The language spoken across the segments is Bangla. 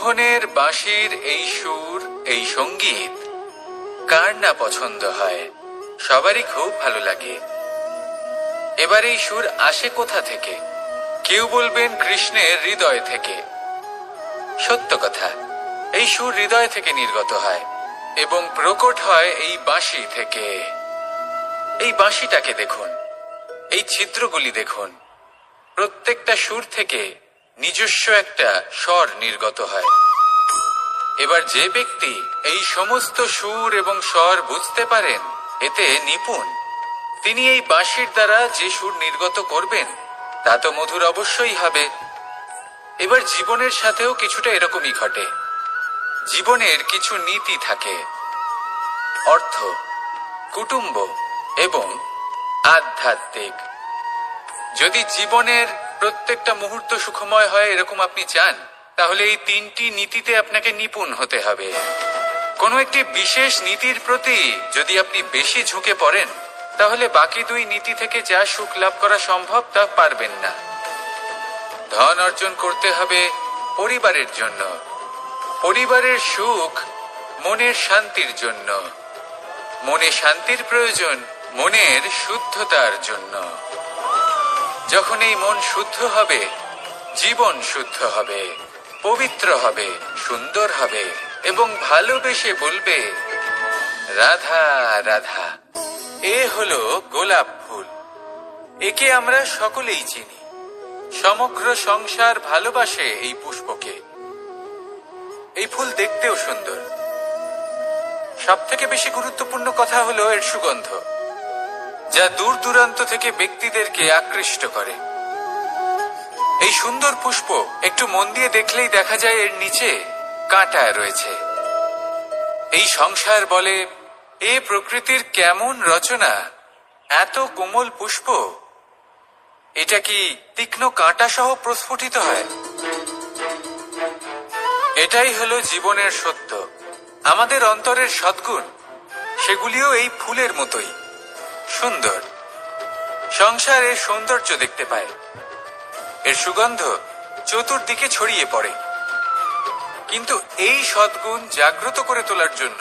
মোহনের বাঁশির এই সুর, এই সঙ্গীত কার না পছন্দ হয়? সবারই খুব ভালো লাগে। এবার এই সুর আসে কোথা থেকে? কেউ বলবেন কৃষ্ণের হৃদয় থেকে। সত্য কথা, এই সুর হৃদয় থেকে নির্গত হয় এবং প্রকট হয় এই বাঁশি থেকে। এই বাঁশিটাকে দেখুন, এই ছিদ্রগুলি দেখুন, প্রত্যেকটা সুর থেকে নিজস্ব একটা স্বর নির্গত হয়। এবার যে ব্যক্তি এই সমস্ত সুর এবং স্বর বুঝতে পারেন, এতে নিপুণ, তিনি এই বাঁশির দ্বারা যে সুর নির্গত করবেন তা তো মধুর অবশ্যই হবে। এবার জীবনের সাথেও কিছুটা এরকমই ঘটে। জীবনের কিছু নীতি থাকে, অর্থ, কুটুম্ব এবং আধ্যাত্মিক। যদি জীবনের প্রত্যেকটা মুহূর্ত সুখময় হয় এরকম আপনি চান, তাহলে এই তিনটি নীতিতে আপনাকে নিপুণ হতে হবে। কোনো একটি বিশেষ নীতির প্রতি যদি আপনি বেশি ঝুঁকে পড়েন, তাহলে বাকি দুই নীতি থেকে যা সুখ লাভ করা সম্ভব তা পারবেন না। ধন অর্জন করতে হবে পরিবারের জন্য, পরিবারের সুখ মনের শান্তির জন্য, মনে শান্তির প্রয়োজন মনের শুদ্ধতার জন্য। যখন এই মন শুদ্ধ হবে, জীবন শুদ্ধ হবে, পবিত্র হবে, সুন্দর হবে এবং ভালোবেসে বলবে রাধা রাধা। এ হলো গোলাপ ফুল। একে আমরা সকলেই চিনি। সমগ্র সংসার ভালোবাসে এই পুষ্পকে। এই ফুল দেখতেও সুন্দর। সবথেকে বেশি গুরুত্বপূর্ণ কথা হলো এর সুগন্ধ, যা দূর দূরান্ত থেকে ব্যক্তিদেরকে আকৃষ্ট করে। এই সুন্দর পুষ্প একটু মন দিয়ে দেখলেই দেখা যায় এর নিচে কাঁটা রয়েছে। এই সংসার বলে, এ প্রকৃতির কেমন রচনা, এত কোমল পুষ্প, এটা কি তীক্ষ্ণ কাঁটা সহ প্রস্ফুটিত হয়? এটাই হলো জীবনের সত্য। আমাদের অন্তরের সদ্গুণ, সেগুলিও এই ফুলের মতোই সুন্দর। সংসার এর সৌন্দর্য দেখতে পায়, এর সুগন্ধ চতুর্দিকে ছড়িয়ে পড়ে। কিন্তু এই সদ্গুণ জাগ্রত করে তোলার জন্য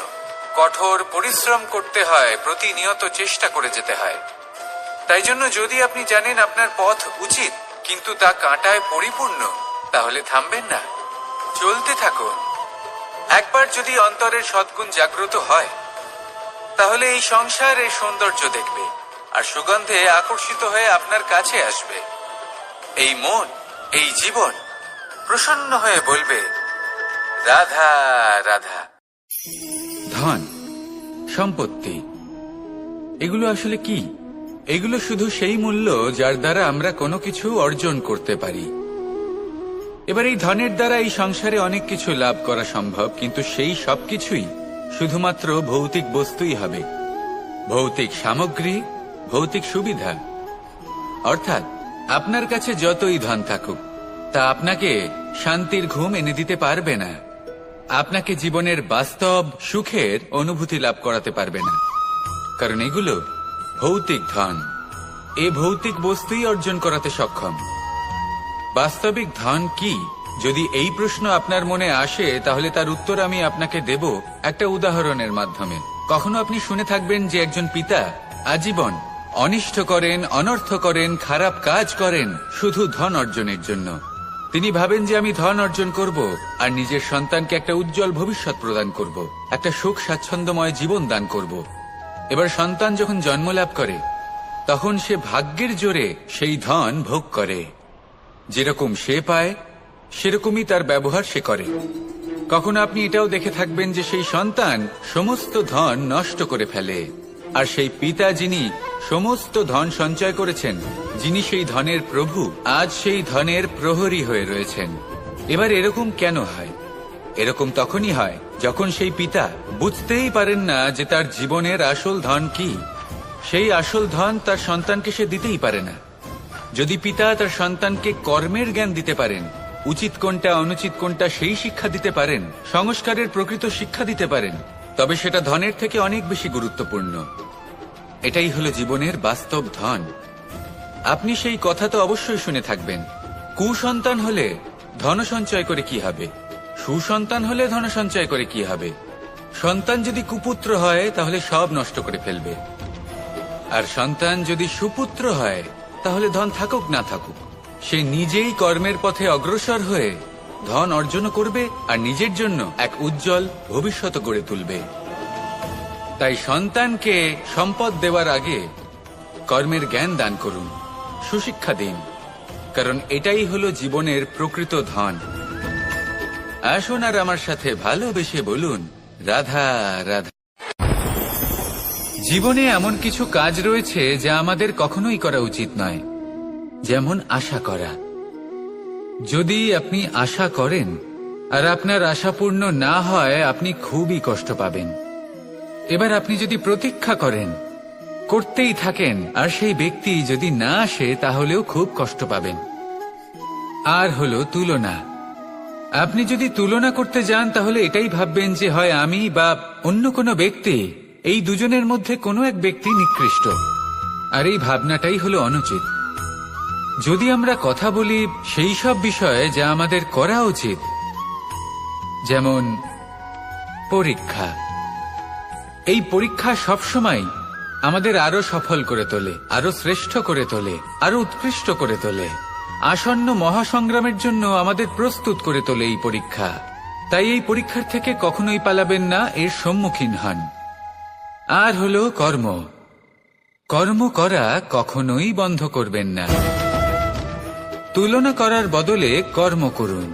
কঠোর পরিশ্রম করতে হয়, প্রতিনিয়ত চেষ্টা করে যেতে হয়। তাই জন্য যদি আপনি জানেন আপনার পথ উচিত কিন্তু তা কাঁটায় পরিপূর্ণ, তাহলে থামবেন না, চলতে থাকুন। একবার যদি অন্তরের সদ্গুণ জাগ্রত হয়, তাহলে এই সংসার এর সৌন্দর্য দেখবে আর সুগন্ধে আকর্ষিত হয়ে আপনার কাছে আসবে। এই মন, এই জীবন প্রসন্ন হয়ে বলবে রাধা রাধা। ধন, সম্পত্তি, এগুলো আসলে কি? এগুলো শুধু সেই মূল্য যার দ্বারা আমরা কোনো কিছু অর্জন করতে পারি। এবার এই ধনের দ্বারা এই সংসারে অনেক কিছু লাভ করা সম্ভব, কিন্তু সেই সবকিছুই শুধুমাত্র ভৌতিক বস্তুই হবে, ভৌতিক সামগ্রী, ভৌতিক সুবিধা। অর্থাৎ আপনার কাছে যতই ধন থাকুক, তা আপনাকে শান্তির ঘুম এনে দিতে পারবে না, আপনাকে জীবনের বাস্তব সুখের অনুভূতি লাভ করাতে পারবে না, কারণ এগুলো ভৌতিক ধন। এ ভৌতিক বস্তুই অর্জন করাতে সক্ষম। বাস্তবিক ধন কি? যদি এই প্রশ্ন আপনার মনে আসে, তাহলে তার উত্তর আমি আপনাকে দেব একটা উদাহরণের মাধ্যমে। কখনো আপনি শুনে থাকবেন যে একজন পিতা আজীবন অনিষ্ট করেন, অনর্থ করেন, খারাপ কাজ করেন শুধু ধন অর্জনের জন্য। তিনি ভাবেন যে আমি ধন অর্জন করব আর নিজের সন্তানকে একটা উজ্জ্বল ভবিষ্যৎ প্রদান করব, একটা সুখ স্বাচ্ছন্দ্যময় জীবন দান করব। এবার সন্তান যখন জন্ম লাভ করে, তখন সে ভাগ্যের জোরে সেই ধন ভোগ করে। যেরকম সে পায় সেরকমই তার ব্যবহার সে করে। কখনো আপনি এটাও দেখে থাকবেন যে সেই সন্তান সমস্ত ধন নষ্ট করে ফেলে, আর সেই পিতা যিনি সমস্ত ধন সঞ্চয় করেছেন, যিনি সেই ধনের প্রভু, আজ সেই ধনের প্রহরী হয়ে রয়েছেন। এবার এরকম কেন হয়? এরকম তখনই হয় যখন সেই পিতা বুঝতেই পারেন না যে তার জীবনের আসল ধন কি। সেই আসল ধন তার সন্তানকে সে দিতেই পারে না। যদি পিতা তার সন্তানকে কর্মের জ্ঞান দিতে পারেন, উচিত কোনটা অনুচিত কোনটা সেই শিক্ষা দিতে পারেন, সংস্কারের প্রকৃত শিক্ষা দিতে পারেন, তবে সেটা ধনের থেকে অনেক বেশি গুরুত্বপূর্ণ। এটাই হলো জীবনের বাস্তব ধন। আপনি সেই কথা তো অবশ্যই শুনে থাকবেন, কুসন্তান হলে ধন সঞ্চয় করে কি হবে, সুসন্তান হলে ধন সঞ্চয় করে কি হবে? সন্তান যদি কুপুত্র হয় তাহলে সব নষ্ট করে ফেলবে, আর সন্তান যদি সুপুত্র হয় তাহলে ধন থাকুক না থাকুক সে নিজেই কর্মের পথে অগ্রসর হয়ে ধন অর্জন করবে আর নিজের জন্য এক উজ্জ্বল ভবিষ্যৎ গড়ে তুলবে। তাই সন্তানকে সম্পদ দেওয়ার আগে কর্মের জ্ঞান দান করুন, সুশিক্ষা দিন, কারণ এটাই হলো জীবনের প্রকৃত ধন। আসুন আর আমার সাথে ভালোবেসে বলুন, রাধা রাধা। জীবনে এমন কিছু কাজ রয়েছে যা আমাদের কখনোই করা উচিত নয়, যেমন আশা করা। যদি আপনি আশা করেন আর আপনার আশা পূর্ণ না হয়, আপনি খুবই কষ্ট পাবেন। এবার আপনি যদি প্রতীক্ষা করেন, করতেই থাকেন, আর সেই ব্যক্তি যদি না আসে তাহলেও খুব কষ্ট পাবেন। আর হলো তুলনা। আপনি যদি তুলনা করতে যান তাহলে এটাই ভাববেন যে হয় আমি বা অন্য কোনো ব্যক্তি, এই দুজনের মধ্যে কোনো এক ব্যক্তি নিকৃষ্ট, আর এই ভাবনাটাই হলো অনুচিত। যদি আমরা কথা বলি সেই সব বিষয়ে যা আমাদের করা উচিত, যেমন পরীক্ষা। এই পরীক্ষা সবসময় আমাদের আরো সফল করে তোলে, আরো শ্রেষ্ঠ করে তোলে, আরো উৎকৃষ্ট করে তোলে। আসন্ন মহাসংগ্রামের জন্য আমাদের প্রস্তুত করে তোলে এই পরীক্ষা। তাই এই পরীক্ষার থেকে কখনোই পালাবেন না, এর সম্মুখীন হন। আর হলো কর্ম। কর্ম করা কখনোই বন্ধ করবেন না। তুলনা করার বদলে কর্ম করুন,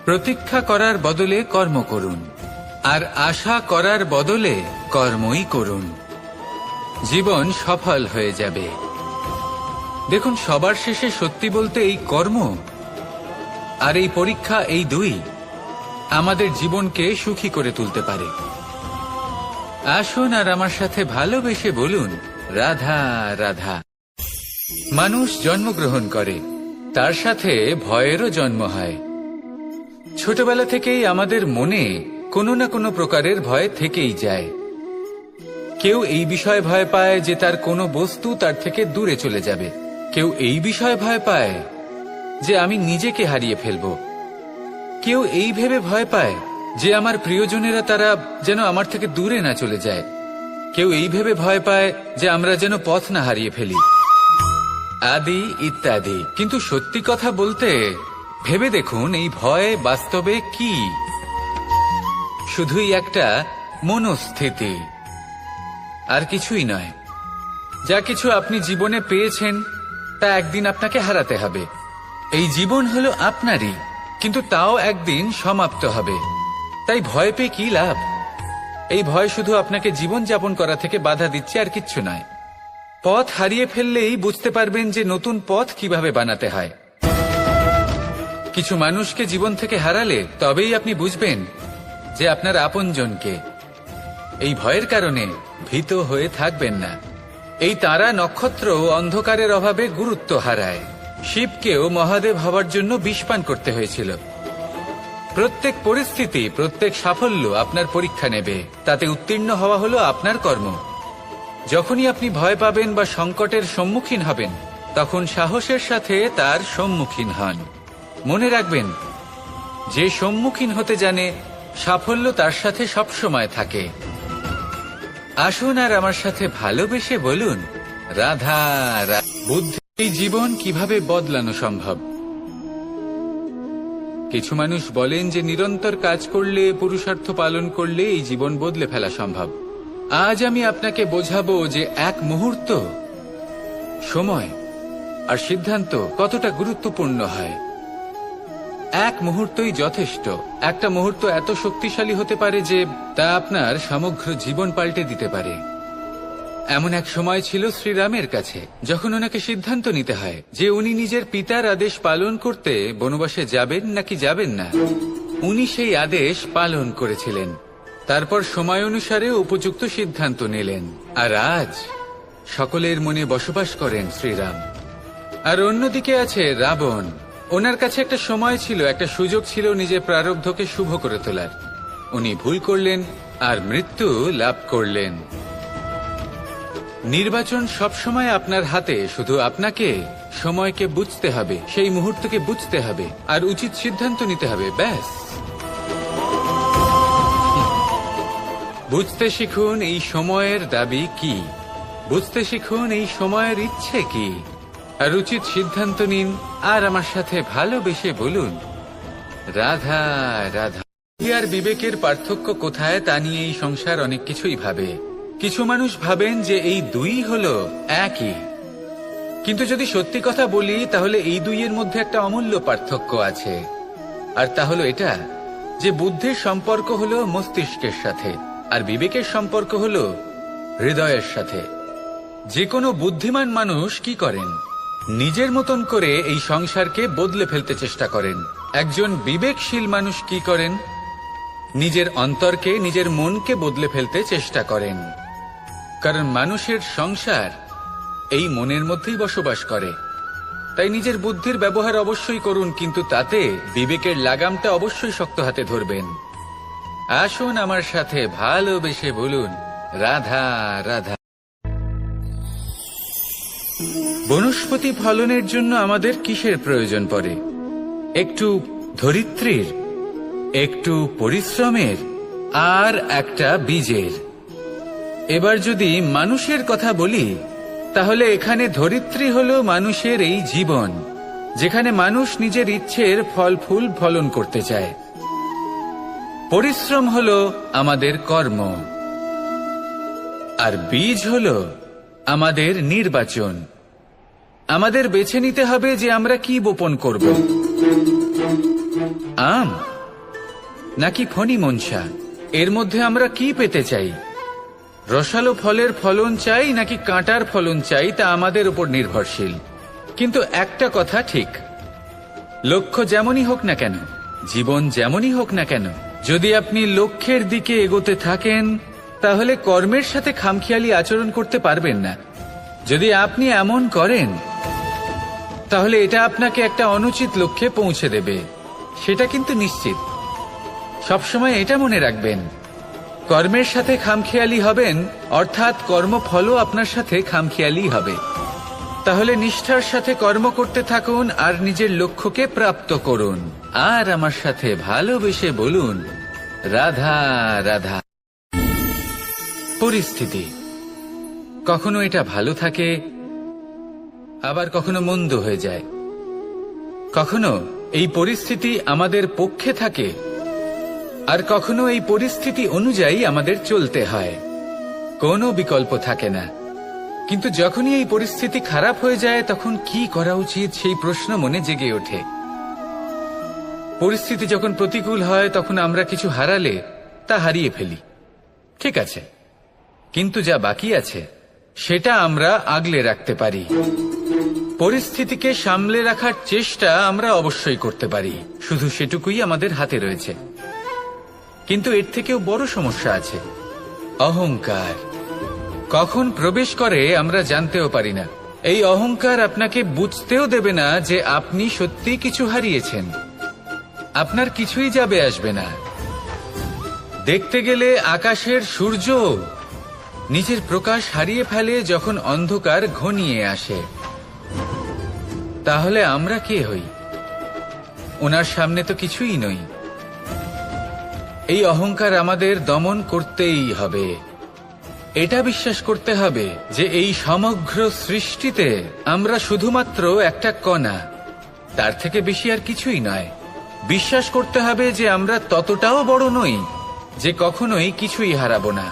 প্রতীক্ষা করার বদলে কর্ম করুন, আর আশা করার বদলে কর্মই করুন। জীবন সফল হয়ে যাবে। দেখুন, সবার শেষে সত্যি বলতে এই কর্ম আর এই পরীক্ষা, এই দুই আমাদের জীবনকে সুখী করে তুলতে পারে। আসুন আর আমার সাথে ভালোবেসে বলুন, রাধা রাধা। মানুষ জন্মগ্রহণ করে, তার সাথে ভয়েরও জন্ম হয়। ছোটবেলা থেকেই আমাদের মনে কোনো না কোনো প্রকারের ভয় থেকেই যায়। কেউ এই বিষয়ে ভয় পায় যে তার কোনো বস্তু তার থেকে দূরে চলে যাবে। কেউ এই বিষয়ে ভয় পায় যে আমি নিজেকে হারিয়ে ফেলব। কেউ এই ভেবে ভয় পায় যে আমার প্রিয়জনেরা তারা যেন আমার থেকে দূরে না চলে যায়। কেউ এই ভেবে ভয় পায় যে আমরা যেন পথ না হারিয়ে ফেলি, আদি ইত্যাদি। কিন্তু সত্যি কথা বলতে ভেবে দেখুন, এই ভয় বাস্তবে কি? শুধুই একটা মনস্থিতি, আর কিছুই নয়। যা কিছু আপনি জীবনে পেয়েছেন তা একদিন আপনাকে হারাতে হবে। এই জীবন হলো আপনারই, কিন্তু তাও একদিন সমাপ্ত হবে। তাই ভয় পেয়ে কি লাভ? এই ভয় শুধু আপনাকে জীবন যাপন করা থেকে বাধা দিচ্ছে, আর কিচ্ছু নয়। পথ হারিয়ে ফেললেই বুঝতে পারবেন যে নতুন পথ কিভাবে বানাতে হয়। কিছু মানুষকে জীবন থেকে হারালে তবেই আপনি বুঝবেন যে আপনার আপনজনকে। এই ভয়ের কারণে ভীত হয়ে থাকবেন না। এই তারা নক্ষত্র অন্ধকারের অভাবে গুরুত্ব হারায়। শিবকেও মহাদেব হওয়ার জন্য বিষপান করতে হয়েছিল। প্রত্যেক পরিস্থিতি, প্রত্যেক সাফল্য আপনার পরীক্ষা নেবে। তাতে উত্তীর্ণ হওয়া হলো আপনার কর্ম। যখনই আপনি ভয় পাবেন বা সংকটের সম্মুখীন হবেন, তখন সাহসের সাথে তার সম্মুখীন হন। মনে রাখবেন, যে সম্মুখীন হতে জানে সাফল্য তার সাথে সবসময় থাকে। আসুন আর আমার সাথে ভালোবেসে বলুন, রাধা রাধা। বুদ্ধি। এই জীবন কিভাবে বদলানো সম্ভব? কিছু মানুষ বলেন যে নিরন্তর কাজ করলে, পুরুষার্থ পালন করলে এই জীবন বদলে ফেলা সম্ভব। আজ আমি আপনাকে বোঝাবো যে এক মুহূর্ত, সময় আর সিদ্ধান্ত কতটা গুরুত্বপূর্ণ হয়। এক মুহূর্তই যথেষ্ট। একটা মুহূর্ত এত শক্তিশালী হতে পারে যে তা আপনার সমগ্র জীবন পাল্টে দিতে পারে। এমন এক সময় ছিল শ্রীরামের কাছে, যখন ওনাকে সিদ্ধান্ত নিতে হয় যে উনি নিজের পিতার আদেশ পালন করতে বনবাসে যাবেন নাকি যাবেন না। উনি সেই আদেশ পালন করেছিলেন। তারপর সময় অনুসারে উপযুক্ত সিদ্ধান্ত নিলেন। আর আজ সকলের মনে বসবাস করেন শ্রীরাম। আর অন্যদিকে আছে রাবণ। ওনার কাছে একটা সময় ছিল, একটা সুযোগ ছিল নিজের প্রারব্ধকে শুভ করে তোলার। উনি ভুল করলেন আর মৃত্যু লাভ করলেন। নির্বাচন সবসময় আপনার হাতে, শুধু আপনাকে সময়কে বুঝতে হবে, সেই মুহূর্তকে বুঝতে হবে আর উচিত সিদ্ধান্ত নিতে হবে, ব্যাস। বুঝতে শিখুন এই সময়ের দাবি কি, বুঝতে শিখুন এই সময়ের ইচ্ছে কি, আর উচিত সিদ্ধান্ত নিন। আর আমার সাথে ভালোবেসে বলুন, রাধা রাধা। আর বিবেকের পার্থক্য কোথায় তা নিয়ে এই সংসার অনেক কিছুই ভাবে। কিছু মানুষ ভাবেন যে এই দুই হলো একই, কিন্তু যদি সত্যি কথা বলি তাহলে এই দুইয়ের মধ্যে একটা অমূল্য পার্থক্য আছে। আর তা হলো এটা যে বুদ্ধির সম্পর্ক হলো মস্তিষ্কের সাথে, আর বিবেকের সম্পর্ক হলো হৃদয়ের সাথে। যে কোনো বুদ্ধিমান মানুষ কি করেন? নিজের মতন করে এই সংসারকে বদলে ফেলতে চেষ্টা করেন। একজন বিবেকশীল মানুষ কি করেন? নিজের অন্তরকে, নিজের মনকে বদলে ফেলতে চেষ্টা করেন। কারণ মানুষের সংসার এই মনের মধ্যেই বসবাস করে। তাই নিজের বুদ্ধির ব্যবহার অবশ্যই করুন, কিন্তু তাতে বিবেকের লাগামটা অবশ্যই শক্ত হাতে ধরবেন। আসুন আমার সাথে ভালোবেসে বলুন, রাধা রাধা। বনস্পতি ফলনের জন্য আমাদের কিসের প্রয়োজন পড়ে? একটু ধরিত্রীর, একটু পরিশ্রমের, আর একটা বীজের। এবার যদি মানুষের কথা বলি তাহলে এখানে ধরিত্রী হলো মানুষের এই জীবন, যেখানে মানুষ নিজের ইচ্ছের ফল ফুল ফলন করতে চায়। পরিশ্রম হলো আমাদের কর্ম, আর বীজ হলো আমাদের নির্বাচন। আমাদের বেছে নিতে হবে যে আমরা কি বপন করব, আম নাকি ফণি মনসা। এর মধ্যে আমরা কি পেতে চাই? রসালো ফলের ফলন চাই নাকি কাঁটার ফলন চাই, তা আমাদের উপর নির্ভরশীল। কিন্তু একটা কথা ঠিক, লক্ষ্য যেমনই হোক না কেন, জীবন যেমনই হোক না কেন, যদি আপনি লক্ষ্যের দিকে এগোতে থাকেন তাহলে কর্মের সাথে খামখেয়ালি আচরণ করতে পারবেন না। যদি আপনি এমন করেন তাহলে এটা আপনাকে একটা অনুচিত লক্ষ্যে পৌঁছে দেবে, সেটা কিন্তু নিশ্চিত। সবসময় এটা মনে রাখবেন, কর্মের সাথে খামখেয়ালি হবেন অর্থাৎ কর্মফলও আপনার সাথে খামখেয়ালি হবে। তাহলে নিষ্ঠার সাথে কর্ম করতে থাকুন আর নিজের লক্ষ্যকে প্রাপ্ত করুন। আর আমার সাথে ভালোবেসে বলুন, রাধা রাধা। পরিস্থিতি কখনো এটা ভালো থাকে, আবার কখনো মন্দ হয়ে যায়। কখনো এই পরিস্থিতি আমাদের পক্ষে থাকে, আর কখনো এই পরিস্থিতি অনুযায়ী আমাদের চলতে হয়। কোনো বিকল্প থাকে না। কিন্তু যখনই এই পরিস্থিতি খারাপ হয়ে যায় তখন কি করা উচিত সেই প্রশ্ন মনে জেগে ওঠে। পরিস্থিতি যখন প্রতিকূল হয় তখন আমরা কিছু হারালে তা হারিয়ে ফেলি, ঠিক আছে, কিন্তু যা বাকি আছে সেটা আমরা আগলে রাখতে পারি। পরিস্থিতিকে সামলে রাখার চেষ্টা আমরা অবশ্যই করতে পারি, শুধু সেটুকুই আমাদের হাতে রয়েছে। কিন্তু এর থেকেও বড় সমস্যা আছে, অহংকার। কখন প্রবেশ করে আমরা জানতেও পারি না। এই অহংকার আপনাকে বুঝতেও দেবে না যে আপনি সত্যি কিছু হারিয়েছেন। আপনার কিছুই যাবে আসবে না। দেখতে গেলে আকাশের সূর্য নিজের প্রকাশ হারিয়ে ফেলে যখন অন্ধকার ঘনিয়ে আসে। তাহলে আমরা কে হই? ওনার সামনে তো কিছুই নই। এই অহংকার আমাদের দমন করতেই হবে। এটা বিশ্বাস করতে হবে যে এই সমগ্র সৃষ্টিতে আমরা শুধুমাত্র একটা কণা, তার থেকে বেশি আর কিছুই নয়। বিশ্বাস করতে হবে যে আমরা ততটাও বড় নই যে কখনোই কিছুই হারাবো না।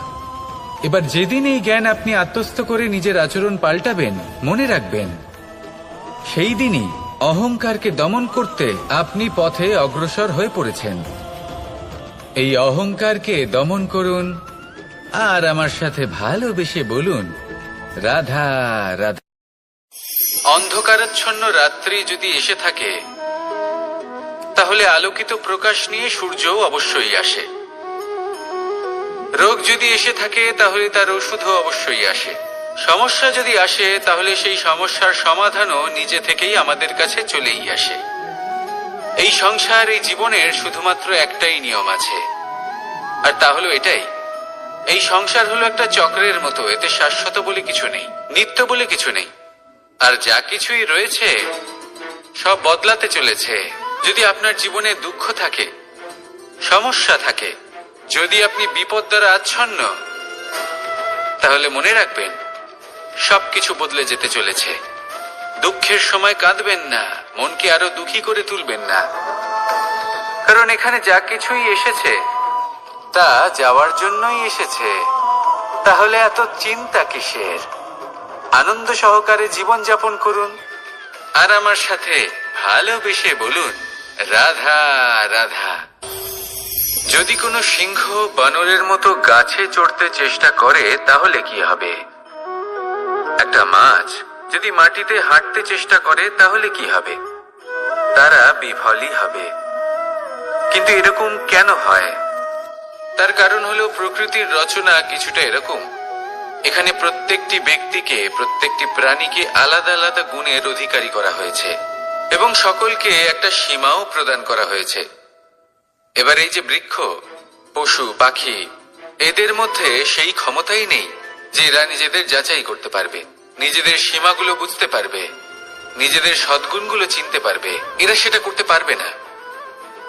এবার যেদিন এই জ্ঞান আপনি আত্মস্থ করে নিজের আচরণ পাল্টাবেন, মনে রাখবেন সেই দিনই অহংকারকে দমন করতে আপনি পথে অগ্রসর হয়ে পড়েছেন। এই অহংকারকে দমন করুন আর আমার সাথে ভালোবেসে বলুন, রাধা রাধা। অন্ধকারাচ্ছন্ন রাত্রি যদি এসে থাকে তাহলে আলোকিত প্রকাশ নিয়ে সূর্যও অবশ্যই আসে। রোগ যদি এসে থাকে তাহলে তার ওষুধও অবশ্যই আসে। সমস্যা যদি আসে তাহলে সেই সমস্যার সমাধানও নিজে থেকেই আমাদের কাছে চলেই আসে। এই সংসার, এই জীবনের শুধুমাত্র একটাই নিয়ম আছে, আর তা হলো এটাই, এই সংসার হলো একটা চক্রের মতো। এতে শাশ্বত বলে কিছু নেই, নিত্য বলে কিছু নেই, আর যা কিছুই রয়েছে সব বদলাতে চলেছে। যদি আপনার জীবনে দুঃখ থাকে, সমস্যা থাকে, যদি আপনি বিপদ দ্বারা আচ্ছন্ন, তাহলে মনে রাখবেন সবকিছু বদলে যেতে চলেছে। দুঃখের সময় কাঁদবেন না, মনকে আরো দুঃখী করে তুলবেন না, কারণ এখানে যা কিছুই এসেছে তা যাওয়ার জন্যই এসেছে। তাহলে এত চিন্তা কিসের? আনন্দ সহকারে জীবন যাপন করুন আর আমার সাথে ভালোবেসে বলুন রাধা রাধা। যদি কোনো সিংহ বানরের মতো গাছে চড়তে চেষ্টা করে তাহলে কি হবে? একটা মাছ যদি মাটিতে হাঁটতে চেষ্টা করে তাহলে কি হবে? তারা বিফলই হবে। কিন্তু এরকম কেন হয়? তার কারণ হলো প্রকৃতির রচনা কিছুটা এরকম। এখানে প্রত্যেকটি ব্যক্তিকে, প্রত্যেকটি প্রাণীকে আলাদা আলাদা গুণের অধিকারী করা হয়েছে এবং সকলকে একটা সীমাও প্রদান করা হয়েছে। এবার এই যে বৃক্ষ, পশু, পাখি, এদের মধ্যে সেই ক্ষমতাই নেই যে এরা নিজেদের যাচাই করতে পারবে, নিজেদের সীমাগুলো বুঝতে পারবে, নিজেদের সদ্গুণগুলো চিনতে পারবে। এরা সেটা করতে পারবে না।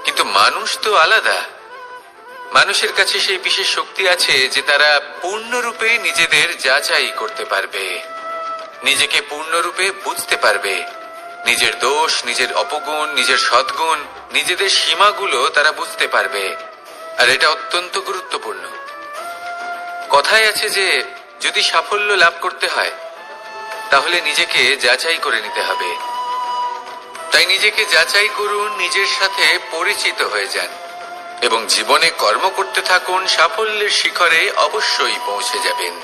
কিন্তু মানুষ তো আলাদা। মানুষের কাছে সেই বিশেষ শক্তি আছে যে তারা পূর্ণরূপে নিজেদের যাচাই করতে পারবে, নিজেকে পূর্ণরূপে বুঝতে পারবে, নিজের দোষ, নিজের অপগুণ, নিজের সদ্গুণ, নিজেদের সীমাগুলো তারা বুঝতে পারবে। আর এটা অত্যন্ত গুরুত্বপূর্ণ। কথায় আছে যে যদি সাফল্য লাভ করতে হয় তাহলে নিজেকে যাচাই করে নিতে হবে। তাই নিজেকে যাচাই করুন, নিজের সাথে পরিচিত হয়ে যান এবং জীবনে কর্ম করতে থাকুন। সাফল্যের শিখরে অবশ্যই পৌঁছে যাবেন।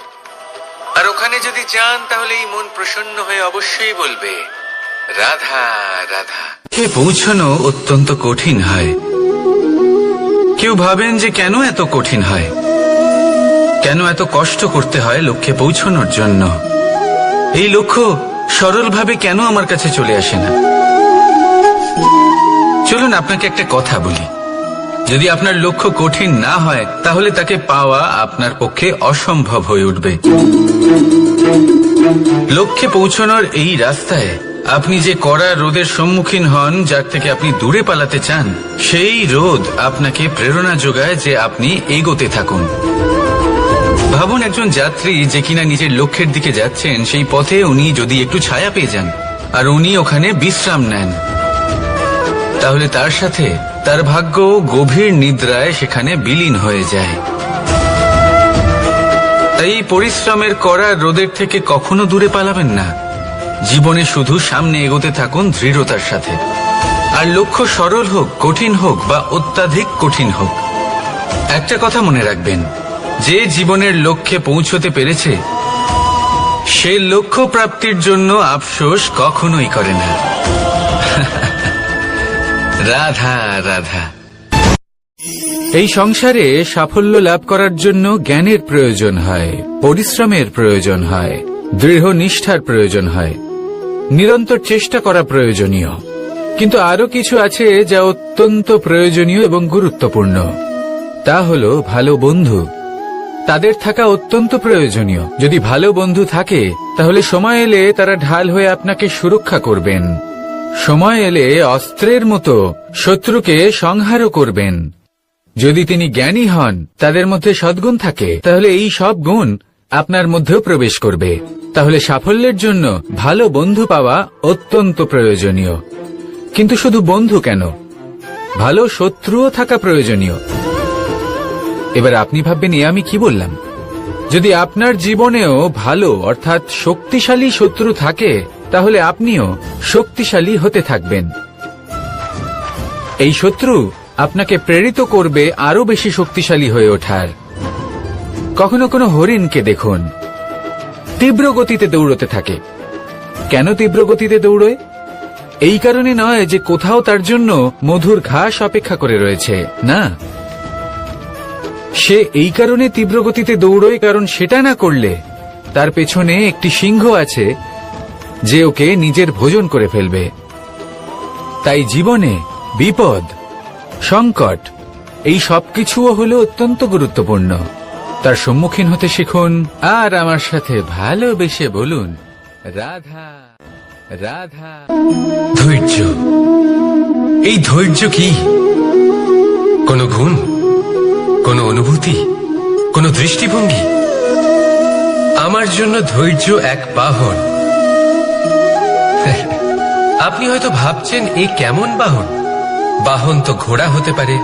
আর ওখানে যদি যান তাহলে এই মন প্রসন্ন হয়ে অবশ্যই বলবে রাধা রাধা। পৌঁছানো অত্যন্ত কঠিন হয়। কেউ ভাবেন যে কেন এত কঠিন হয়, কেন এত কষ্ট করতে হয় লক্ষ্যে পৌঁছানোর জন্য। এই লক্ষ্য সরলভাবে কেন আমার কাছে চলে আসে না? চলুন আপনাকে একটা কথা বলি। যদি আপনার লক্ষ্য কঠিন না হয় তাহলে তাকে পাওয়া আপনার পক্ষে অসম্ভব হয়ে উঠবে। লক্ষ্যে পৌঁছানোর এই রাস্তায় আপনি যে কড়া রোদের সম্মুখীন হন, যার থেকে আপনি দূরে পালাতে চান, সেই রোদ আপনাকে প্রেরণা যোগায় যে আপনি এগোতে থাকুন। ভাবুন একজন যাত্রী যে কিনা নিজের লক্ষ্যের দিকে যাচ্ছেন, সেই পথে উনি যদি একটু ছায়া পেয়ে যান আর উনি ওখানে বিশ্রাম নেন, তাহলে তার সাথে তার ভাগ্য গভীর নিদ্রায় সেখানে বিলীন হয়ে যায়। তাই পরিশ্রমের করা রোদের থেকে কখনো দূরে পালাবেন না। জীবনে শুধু সামনে এগোতে থাকুন দৃঢ়তার সাথে। আর লক্ষ্য সরল হোক, কঠিন হোক বা অত্যাধিক কঠিন হোক, একটা কথা মনে রাখবেন, যে জীবনের লক্ষ্যে পৌঁছতে পেরেছে সে লক্ষ্য প্রাপ্তির জন্য আফসোস কখনোই করে না। রাধা রাধা। এই সংসারে সাফল্য লাভ করার জন্য জ্ঞানের প্রয়োজন হয়, পরিশ্রমের প্রয়োজন হয়, দৃঢ় নিষ্ঠার প্রয়োজন হয়, নিরন্তর চেষ্টা করা প্রয়োজনীয়। কিন্তু আরো কিছু আছে যা অত্যন্ত প্রয়োজনীয় এবং গুরুত্বপূর্ণ। তা হলো ভালো বন্ধু। তাদের থাকা অত্যন্ত প্রয়োজনীয়। যদি ভালো বন্ধু থাকে তাহলে সময় এলে তারা ঢাল হয়ে আপনাকে সুরক্ষা করবেন। সময় এলে অস্ত্রের মতো শত্রুকে সংহারও করবেন। যদি তিনি জ্ঞানী হন, তাদের মধ্যে সদ্গুণ থাকে, তাহলে এই সব গুণ আপনার মধ্যেও প্রবেশ করবে। তাহলে সাফল্যের জন্য ভালো বন্ধু পাওয়া অত্যন্ত প্রয়োজনীয়। কিন্তু শুধু বন্ধু কেন, ভালো শত্রুও থাকা প্রয়োজনীয়। এবার আপনি ভাববেন, আমি কি বললাম? যদি আপনার জীবনেও ভালো অর্থাৎ শক্তিশালী শত্রু থাকে তাহলে আপনিও শক্তিশালী হতে থাকবেন। এই শত্রু আপনাকে প্রেরিত করবে আরো বেশি শক্তিশালী হয়ে ওঠার। কখনো কোনো হরিণকে দেখুন, তীব্র গতিতে দৌড়তে থাকে। কেন তীব্র গতিতে দৌড়য়? এই কারণে নয় যে কোথাও তার জন্য মধুর ঘাস অপেক্ষা করে রয়েছে, না। সে এই কারণে তীব্র গতিতে দৌড়য় কারণ সেটা না করলে তার পেছনে একটি সিংহ আছে যে ওকে নিজের ভোজন করে ফেলবে। তাই জীবনে বিপদ, সংকট, এই সবকিছুও হলো অত্যন্ত গুরুত্বপূর্ণ। তার সম্মুখীন হতে শিখুন আর আমার সাথে ভালোবেসে বলুন রাধা রাধা। ধৈর্য। এই ধৈর্য কি কোনো গুণ? কোনো অনুভূতি, কোনো দৃষ্টিভঙ্গি? আমার জন্য ধৈর্য এক বাহন। আপনি হয়তো ভাবছেন এই কেমন বাহন? বাহন তো ঘোড়া হতে পারে,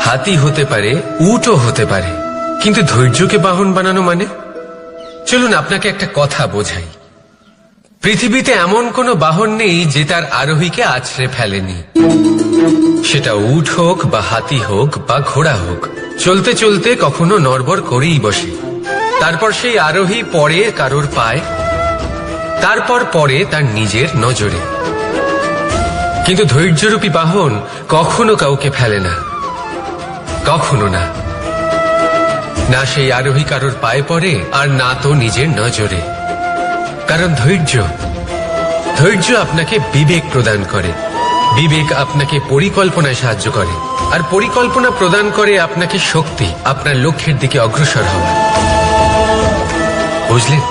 হাতি হতে পারে, উটও হতে পারে, কিন্তু ধৈর্যকে বাহন বানানো মানে? চলুন আপনাকে একটা কথা বোঝাই। পৃথিবীতে এমন কোনো বাহন নেই যে তার আরোহীকে আছড়ে ফেলেনি। সেটা উট হোক বা হাতি হোক বা ঘোড়া হোক, চলতে চলতে কখনো নড়বড় করেই বসে। তারপর সেই আরোহী পড়ে কারোর পায়, তারপর পড়ে তার নিজের নজরে। কিন্তু ধৈর্যরূপী বাহন কখনো কাউকে ফেলে না, কখনো না। না সেই আরোহী কারোর পায়ে পড়ে, আর না তো নিজের নজরে। কারণ ধৈর্য আপনাকে বিবেক প্রদান করে, বিবেক আপনাকে পরিকল্পনায় সাহায্য করে, আর পরিকল্পনা প্রদান করে আপনাকে শক্তি, আপনার লক্ষ্যের দিকে অগ্রসর হওয়া। বুঝলেন?